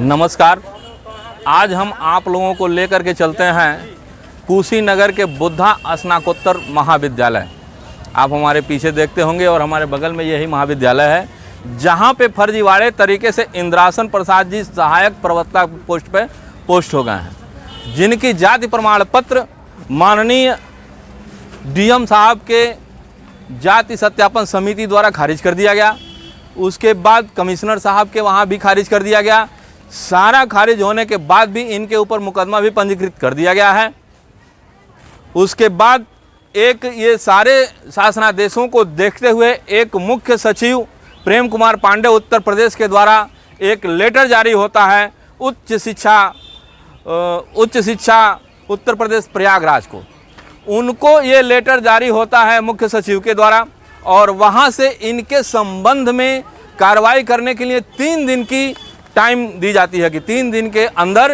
नमस्कार। आज हम आप लोगों को लेकर के चलते हैं कुशीनगर के बुद्धा स्नातकोत्तर महाविद्यालय। आप हमारे पीछे देखते होंगे और हमारे बगल में यही महाविद्यालय है, जहां पे फर्जीवाड़े तरीके से इंद्रासन प्रसाद जी सहायक प्रवक्ता पोस्ट पे पोस्ट हो गए हैं, जिनकी जाति प्रमाण पत्र माननीय डीएम साहब के जाति सत्यापन समिति द्वारा खारिज कर दिया गया। उसके बाद कमिश्नर साहब के वहाँ भी खारिज कर दिया गया। सारा खारिज होने के बाद भी इनके ऊपर मुकदमा भी पंजीकृत कर दिया गया है। उसके बाद एक ये सारे शासनादेशों को देखते हुए एक मुख्य सचिव प्रेम कुमार पांडे उत्तर प्रदेश के द्वारा एक लेटर जारी होता है उच्च शिक्षा उत्तर प्रदेश प्रयागराज को। उनको ये लेटर जारी होता है मुख्य सचिव के द्वारा, और वहाँ से इनके संबंध में कार्रवाई करने के लिए 3 दिन की टाइम दी जाती है कि 3 दिन के अंदर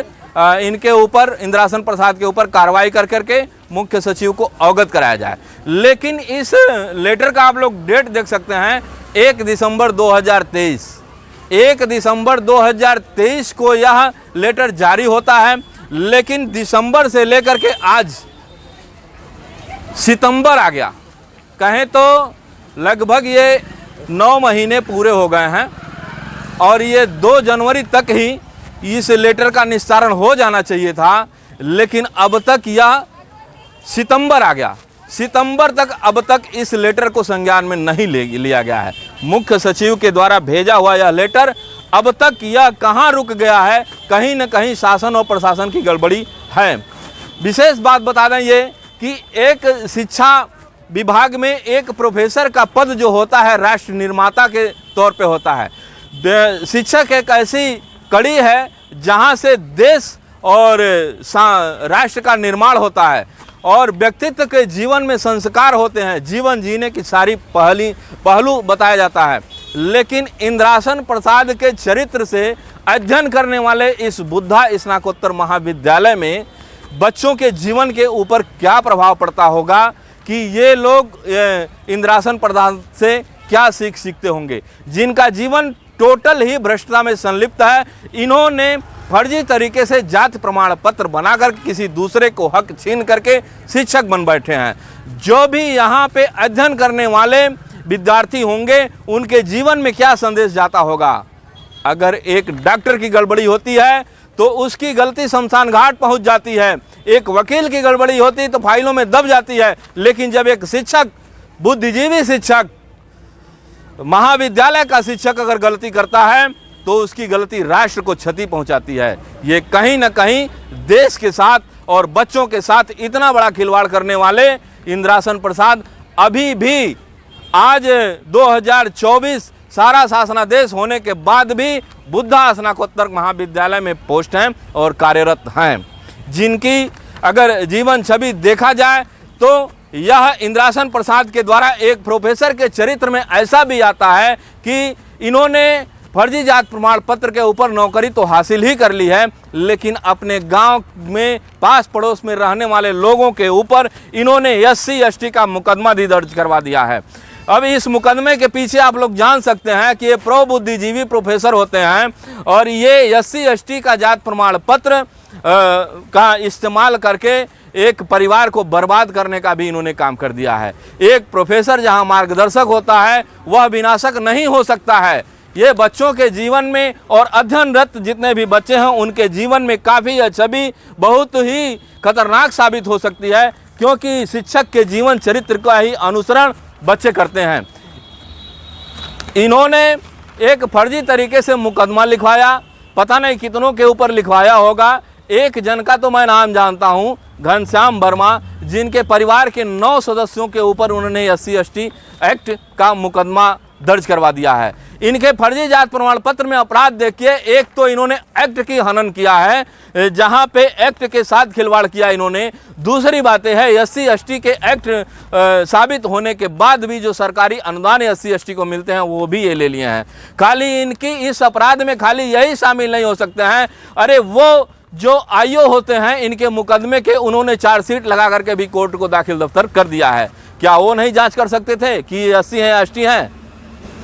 इनके ऊपर इंद्रासन प्रसाद के ऊपर कार्रवाई कर करके मुख्य सचिव को अवगत कराया जाए। लेकिन इस लेटर का आप लोग डेट देख सकते हैं 1 दिसंबर 2023। 1 दिसंबर 2023 को यह लेटर जारी होता है, लेकिन दिसंबर से लेकर के आज सितंबर आ गया। कहें तो लगभग ये 9 महीने पूरे हो गए हैं और ये 2 जनवरी तक ही इस लेटर का निस्तारण हो जाना चाहिए था, लेकिन अब तक यह सितंबर आ गया। सितंबर तक अब तक इस लेटर को संज्ञान में नहीं लिया गया है। मुख्य सचिव के द्वारा भेजा हुआ यह लेटर अब तक यह कहाँ रुक गया है, कहीं न कहीं शासन और प्रशासन की गड़बड़ी है। विशेष बात बता दें ये कि एक शिक्षा विभाग में एक प्रोफेसर का पद जो होता है राष्ट्र निर्माता के तौर पे होता है। शिक्षक एक ऐसी कड़ी है जहां से देश और राष्ट्र का निर्माण होता है और व्यक्तित्व के जीवन में संस्कार होते हैं, जीवन जीने की सारी पहलू बताया जाता है। लेकिन इंद्रासन प्रसाद के चरित्र से अध्ययन करने वाले इस बुद्धा स्नातकोत्तर महाविद्यालय में बच्चों के जीवन के ऊपर क्या प्रभाव पड़ता होगा कि ये लोग इंद्रासन प्रसाद से क्या सीखते होंगे, जिनका जीवन टोटल ही भ्रष्टता में संलिप्त है। इन्होंने फर्जी तरीके से जाति प्रमाण पत्र बनाकर किसी दूसरे को हक छीन करके शिक्षक बन बैठे हैं। जो भी यहाँ पे अध्ययन करने वाले विद्यार्थी होंगे उनके जीवन में क्या संदेश जाता होगा। अगर एक डॉक्टर की गड़बड़ी होती है तो उसकी गलती शमशान घाट पहुँच जाती है, एक वकील की गड़बड़ी होती है तो फाइलों में दब जाती है। लेकिन जब एक शिक्षक, बुद्धिजीवी शिक्षक, महाविद्यालय का शिक्षक अगर गलती करता है तो उसकी गलती राष्ट्र को क्षति पहुंचाती है। ये कहीं न कहीं देश के साथ और बच्चों के साथ इतना बड़ा खिलवाड़ करने वाले इंद्रासन प्रसाद अभी भी आज 2024 सारा शासनादेश होने के बाद भी बुद्धा स्नातकोत्तर महाविद्यालय में पोस्ट हैं और कार्यरत हैं, जिनकी अगर जीवन छवि देखा जाए तो यह इंद्रासन प्रसाद के द्वारा एक प्रोफेसर के चरित्र में ऐसा भी आता है कि इन्होंने फर्जी जाति प्रमाण पत्र के ऊपर नौकरी तो हासिल ही कर ली है, लेकिन अपने गांव में पास पड़ोस में रहने वाले लोगों के ऊपर इन्होंने SC/ST का मुकदमा भी दर्ज करवा दिया है। अब इस मुकदमे के पीछे आप लोग जान सकते हैं कि ये बुद्धिजीवी प्रोफेसर होते हैं और ये SC/ST का जाति प्रमाण पत्र का इस्तेमाल करके एक परिवार को बर्बाद करने का भी इन्होंने काम कर दिया है। एक प्रोफेसर जहां मार्गदर्शक होता है वह विनाशक नहीं हो सकता है। ये बच्चों के जीवन में और अध्ययनरत जितने भी बच्चे हैं उनके जीवन में काफ़ी छवि बहुत ही खतरनाक साबित हो सकती है, क्योंकि शिक्षक के जीवन चरित्र का ही अनुसरण बच्चे करते हैं। इन्होंने एक फर्जी तरीके से मुकदमा लिखवाया, पता नहीं कितनों के ऊपर लिखवाया होगा। एक जन का तो मैं नाम जानता हूं, घनश्याम वर्मा, जिनके परिवार के 9 सदस्यों के ऊपर उन्होंने SC/ST एक्ट का मुकदमा दर्ज करवा दिया है। इनके फर्जी जाति प्रमाण पत्र में अपराध देखिए, एक तो इन्होंने एक्ट की हनन किया है, जहां पे एक्ट के साथ खिलवाड़ किया इन्होंने। दूसरी बातें है SC/ST के एक्ट साबित होने के बाद भी जो सरकारी अनुदान SC/ST को मिलते हैं वो भी ये ले लिए हैं। खाली इनकी इस अपराध में खाली यही शामिल नहीं हो सकते हैं, अरे वो जो IO होते हैं इनके मुकदमे के उन्होंने चार्जशीट लगा करके भी कोर्ट को दाखिल दफ्तर कर दिया है। क्या वो नहीं जांच कर सकते थे कि ये SC हैं या ST हैं?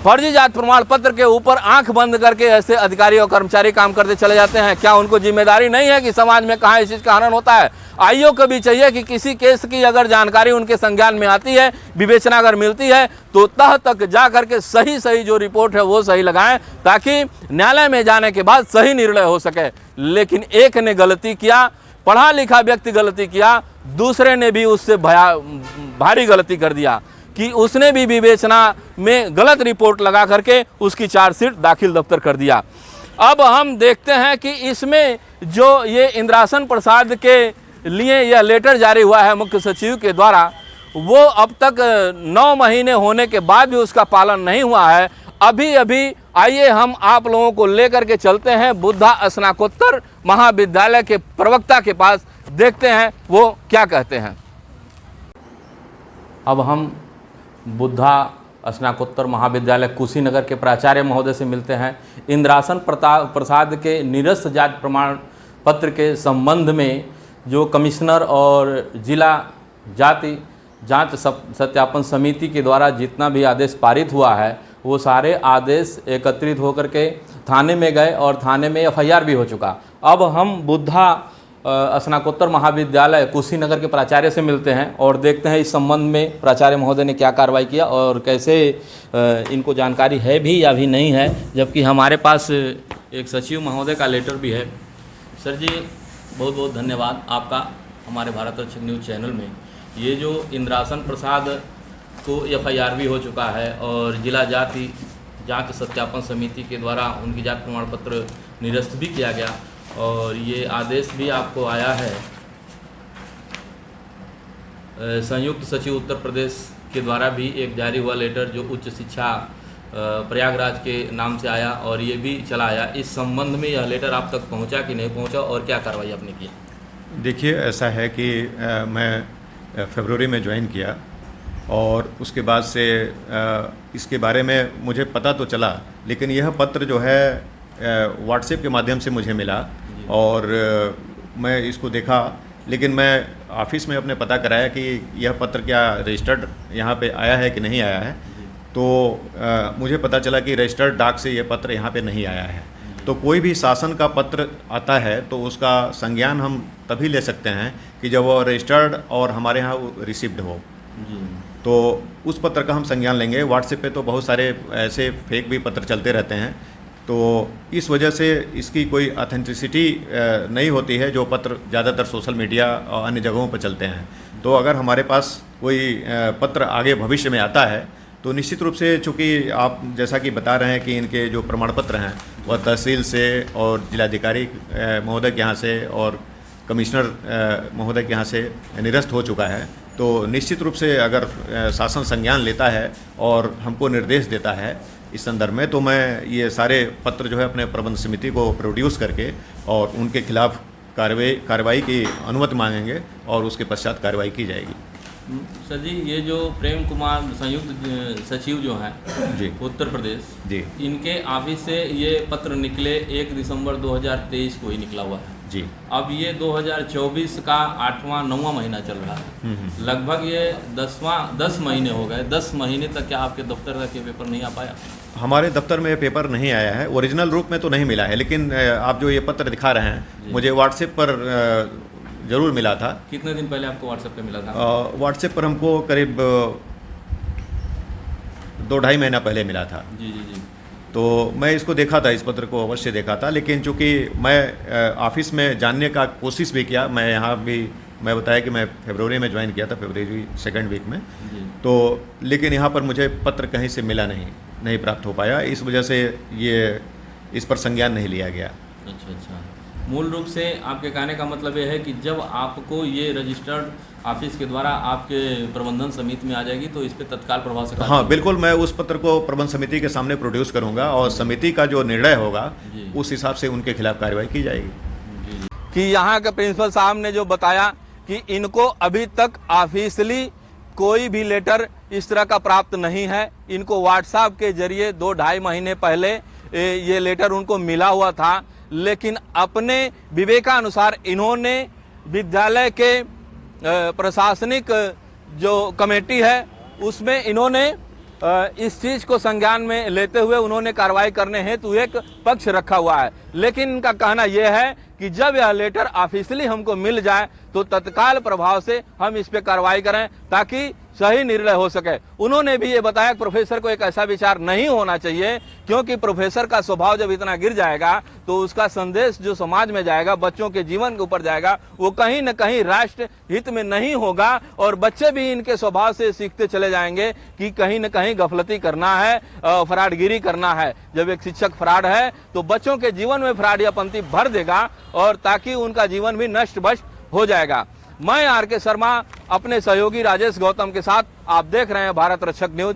फर्जी जाति प्रमाण पत्र के ऊपर आंख बंद करके ऐसे अधिकारी और कर्मचारी काम करते चले जाते हैं। क्या उनको जिम्मेदारी नहीं है कि समाज में कहाँ इस चीज़ का हनन होता है? आईओ को भी चाहिए कि किसी केस की अगर जानकारी उनके संज्ञान में आती है, विवेचना अगर मिलती है, तो तह तक जा करके सही जो रिपोर्ट है वो सही लगाएं, ताकि न्यायालय में जाने के बाद सही निर्णय हो सके। लेकिन एक ने गलती किया, पढ़ा लिखा व्यक्ति गलती किया, दूसरे ने भी उससे भारी गलती कर दिया कि उसने भी विवेचना में गलत रिपोर्ट लगा करके उसकी चार्जशीट दाखिल दफ्तर कर दिया। अब हम देखते हैं कि इसमें जो ये इंद्रासन प्रसाद के लिए यह लेटर जारी हुआ है मुख्य सचिव के द्वारा, वो अब तक 9 महीने होने के बाद भी उसका पालन नहीं हुआ है। अभी आइए हम आप लोगों को लेकर के चलते हैं बुद्धा स्नातकोत्तर महाविद्यालय के प्रवक्ता के पास, देखते हैं वो क्या कहते हैं। अब हम बुद्धा स्नातकोत्तर महाविद्यालय कुशीनगर के प्राचार्य महोदय से मिलते हैं। इंद्रासन प्रसाद के निरस्त जाति प्रमाण पत्र के संबंध में जो कमिश्नर और जिला जाति जांच सत्यापन समिति के द्वारा जितना भी आदेश पारित हुआ है, वो सारे आदेश एकत्रित होकर के थाने में गए और थाने में एफआईआर भी हो चुका। अब हम बुद्धा स्नातकोत्तर महाविद्यालय कुशीनगर के प्राचार्य से मिलते हैं और देखते हैं इस संबंध में प्राचार्य महोदय ने क्या कार्रवाई किया और कैसे इनको जानकारी है भी या भी नहीं है, जबकि हमारे पास एक सचिव महोदय का लेटर भी है। सर जी, बहुत बहुत धन्यवाद आपका हमारे भारत दर्शन न्यूज़ चैनल में। ये जो इंद्रासन प्रसाद को एफआईआर भी हो चुका है और जिला जाति जांच सत्यापन समिति के द्वारा उनकी जाति प्रमाण पत्र निरस्त भी किया गया और ये आदेश भी आपको आया है संयुक्त सचिव उत्तर प्रदेश के द्वारा भी एक जारी हुआ लेटर जो उच्च शिक्षा प्रयागराज के नाम से आया और ये भी चला आया। इस संबंध में यह लेटर आप तक पहुंचा कि नहीं पहुंचा और क्या कार्रवाई आपने की? देखिए, ऐसा है कि मैं फरवरी में ज्वाइन किया और उसके बाद से इसके बारे में मुझे पता तो चला, लेकिन यह पत्र जो है व्हाट्सएप के माध्यम से मुझे मिला और मैं इसको देखा, लेकिन मैं ऑफिस में अपने पता कराया कि यह पत्र क्या रजिस्टर्ड यहाँ पे आया है कि नहीं आया है, तो मुझे पता चला कि रजिस्टर्ड डाक से यह पत्र यहाँ पे नहीं आया है। तो कोई भी शासन का पत्र आता है तो उसका संज्ञान हम तभी ले सकते हैं कि जब वो रजिस्टर्ड और हमारे यहाँ रिसिप्ड हो, तो उस पत्र का हम संज्ञान लेंगे। व्हाट्सएप पे तो बहुत सारे ऐसे फेक भी पत्र चलते रहते हैं, तो इस वजह से इसकी कोई ऑथेंटिसिटी नहीं होती है जो पत्र ज़्यादातर सोशल मीडिया और अन्य जगहों पर चलते हैं। तो अगर हमारे पास कोई पत्र आगे भविष्य में आता है तो निश्चित रूप से, चूँकि आप जैसा कि बता रहे हैं कि इनके जो प्रमाण पत्र हैं वह तहसील से और जिलाधिकारी महोदय के यहाँ से और कमिश्नर महोदय के यहाँ से निरस्त हो चुका है, तो निश्चित रूप से अगर शासन संज्ञान लेता है और हमको निर्देश देता है इस संदर्भ में, तो मैं ये सारे पत्र जो है अपने प्रबंध समिति को प्रोड्यूस करके और उनके खिलाफ कार्रवाई की अनुमति मांगेंगे और उसके पश्चात कार्रवाई की जाएगी। सर जी, ये जो प्रेम कुमार संयुक्त सचिव जो हैं जी उत्तर प्रदेश जी, इनके ऑफिस से ये पत्र निकले 1 दिसंबर 2023 को ही निकला हुआ है जी। अब ये 2024 का 8वां-9वां महीना चल रहा है, लगभग ये 10 महीने हो गए। 10 महीने तक क्या आपके दफ्तर तक ये पेपर नहीं आ पाया? हमारे दफ्तर में पेपर नहीं आया है, ओरिजिनल रूप में तो नहीं मिला है, लेकिन आप जो ये पत्र दिखा रहे हैं मुझे व्हाट्सएप पर ज़रूर मिला था। कितने दिन पहले आपको व्हाट्सएप पे मिला था? व्हाट्सएप पर हमको करीब 2-2.5 महीना पहले मिला था। जी जी जी। तो मैं इसको देखा था, इस पत्र को अवश्य देखा था, लेकिन चूंकि मैं ऑफिस में जानने का कोशिश भी किया, मैं यहाँ भी मैं बताया कि मैं फरवरी में ज्वाइन किया था, फरवरी 2nd वीक में, तो लेकिन यहाँ पर मुझे पत्र कहीं से मिला नहीं प्राप्त हो पाया, इस वजह से ये इस पर संज्ञान नहीं लिया गया। अच्छा। मूल रूप से आपके कहने का मतलब ये है कि जब आपको ये रजिस्टर्ड ऑफिस के द्वारा आपके प्रबंधन समिति में आ जाएगी तो इस पर तत्काल प्रभाव से? हाँ बिल्कुल, मैं उस पत्र को प्रबंध समिति के सामने प्रोड्यूस करूंगा और समिति का जो निर्णय होगा उस हिसाब से उनके खिलाफ कार्रवाई की जाएगी। कि यहाँ के प्रिंसिपल साहब ने जो बताया कि इनको अभी तक ऑफिशियली कोई भी लेटर इस तरह का प्राप्त नहीं है, इनको व्हाट्सएप के जरिए 2-2.5 महीने पहले ये लेटर उनको मिला हुआ था, लेकिन अपने विवेकानुसार इन्होंने विद्यालय के प्रशासनिक जो कमेटी है उसमें इन्होंने इस चीज को संज्ञान में लेते हुए उन्होंने कार्रवाई करने हेतु एक पक्ष रखा हुआ है। लेकिन इनका कहना यह है कि जब यह लेटर ऑफिशियली हमको मिल जाए तो तत्काल प्रभाव से हम इस पे कार्रवाई करें ताकि सही निर्णय हो सके। उन्होंने भी ये बताया कि प्रोफेसर को एक ऐसा विचार नहीं होना चाहिए, क्योंकि प्रोफेसर का स्वभाव जब इतना गिर जाएगा तो उसका संदेश जो समाज में जाएगा, बच्चों के जीवन के ऊपर जाएगा, वो कहीं न कहीं राष्ट्र हित में नहीं होगा और बच्चे भी इनके स्वभाव से सीखते चले जाएंगे कि कहीं न कहीं गफलती करना है, फ्रॉडगिरी करना है। जब एक शिक्षक फ्रॉड है तो बच्चों के जीवन में फ्रॉडियापंथी भर देगा और ताकि उनका जीवन भी नष्ट भ्रष्ट हो जाएगा। मैं आर के शर्मा अपने सहयोगी राजेश गौतम के साथ, आप देख रहे हैं भारत रक्षक न्यूज।